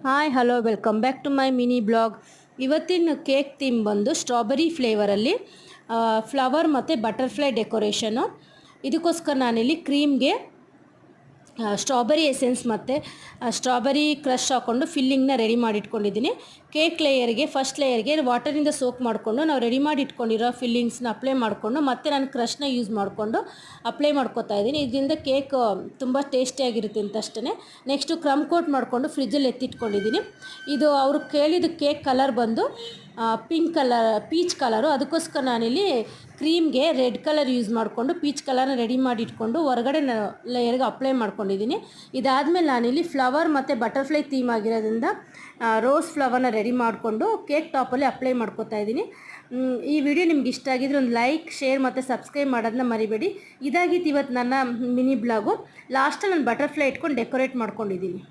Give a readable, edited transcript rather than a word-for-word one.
Hi hello welcome back to my mini blog. ಇವತ್ತಿನ cake theme ಬಂದು strawberry ಫ್ಲೇವರಲ್ಲಿ flower ಮತ್ತು ಬಟರ್ಫ್ಲೈ ಡೆಕೋರೇಷನು. ಇದಕ್ಕೋಸ್ಕರ ನಾನಿಲ್ಲಿ ಕ್ರೀಮ್ಗೆ ಸ್ಟ್ರಾಬೆರಿ ಎಸೆನ್ಸ್ ಮತ್ತು ಸ್ಟ್ರಾಬೆರಿ ಕ್ರಷ್ ಹಾಕ್ಕೊಂಡು ಫಿಲ್ಲಿಂಗ್ನ ರೆಡಿ ಮಾಡಿ ಇಟ್ಕೊಂಡಿದ್ದೀನಿ. ಕೇಕ್ ಲೇಯರ್ಗೆ ಫಸ್ಟ್ ಲೇಯರ್ಗೆ ವಾಟರಿಂದ ಸೋಕ್ ಮಾಡಿಕೊಂಡು ನಾವು ರೆಡಿ ಮಾಡಿ ಇಟ್ಕೊಂಡಿರೋ ಫಿಲ್ಲಿಂಗ್ಸ್ನ ಅಪ್ಲೈ ಮಾಡಿಕೊಂಡು ಮತ್ತೆ ನಾನು ಕ್ರಷ್ನ ಯೂಸ್ ಮಾಡಿಕೊಂಡು ಅಪ್ಲೈ ಮಾಡ್ಕೊತಾ ಇದ್ದೀನಿ. ಇದರಿಂದ ಕೇಕ್ ತುಂಬ ಟೇಸ್ಟಿಯಾಗಿರುತ್ತೆ ಅಂತ ಅಷ್ಟೇ. ನೆಕ್ಸ್ಟು ಕ್ರಮ್ ಕೋಟ್ ಮಾಡಿಕೊಂಡು ಫ್ರಿಜ್ಜಲ್ಲಿ ಎತ್ತಿಟ್ಕೊಂಡಿದ್ದೀನಿ. ಇದು ಅವರು ಕೇಳಿದ ಕೇಕ್ ಕಲರ್ ಬಂದು ಪಿಂಕ್ ಕಲರ್ ಪೀಚ್ ಕಲರು. ಅದಕ್ಕೋಸ್ಕರ ನಾನಿಲ್ಲಿ ಕ್ರೀಮ್ಗೆ ರೆಡ್ ಕಲರ್ ಯೂಸ್ ಮಾಡಿಕೊಂಡು ಪೀಚ್ ಕಲರ್ನ ರೆಡಿ ಮಾಡಿ ಇಟ್ಕೊಂಡು ಹೊರಗಡೆ ಲೇಯರ್ಗೆ ಅಪ್ಲೈ ಮಾಡ್ಕೊಂಡಿದ್ದೀನಿ. ಇದಾದಮೇಲೆ ನಾನಿಲ್ಲಿ ಫ್ಲವರ್ ಮತ್ತು ಬಟರ್ಫ್ಲೈ ಥೀಮ್ ಆಗಿರೋದ್ರಿಂದ ರೋಸ್ ಫ್ಲವರ್ನ ರೆಡಿ ಮಾಡಿಕೊಂಡು ಕೇಕ್ ಟಾಪಲ್ಲಿ ಅಪ್ಲೈ ಮಾಡ್ಕೊತಾ ಇದ್ದೀನಿ. ಈ ವಿಡಿಯೋ ನಿಮ್ಗೆ ಇಷ್ಟ ಆಗಿದ್ರೆ ಒಂದು ಲೈಕ್, ಶೇರ್ ಮತ್ತು ಸಬ್ಸ್ಕ್ರೈಬ್ ಮಾಡೋದನ್ನ ಮರಿಬೇಡಿ. ಇದಾಗಿತ್ತು ಇವತ್ತು ನನ್ನ ಮಿನಿ ಬ್ಲಾಗು. ಲಾಸ್ಟಲ್ಲಿ ನಾನು ಬಟರ್ಫ್ಲೈ ಇಟ್ಕೊಂಡು ಡೆಕೋರೇಟ್ ಮಾಡ್ಕೊಂಡಿದ್ದೀನಿ.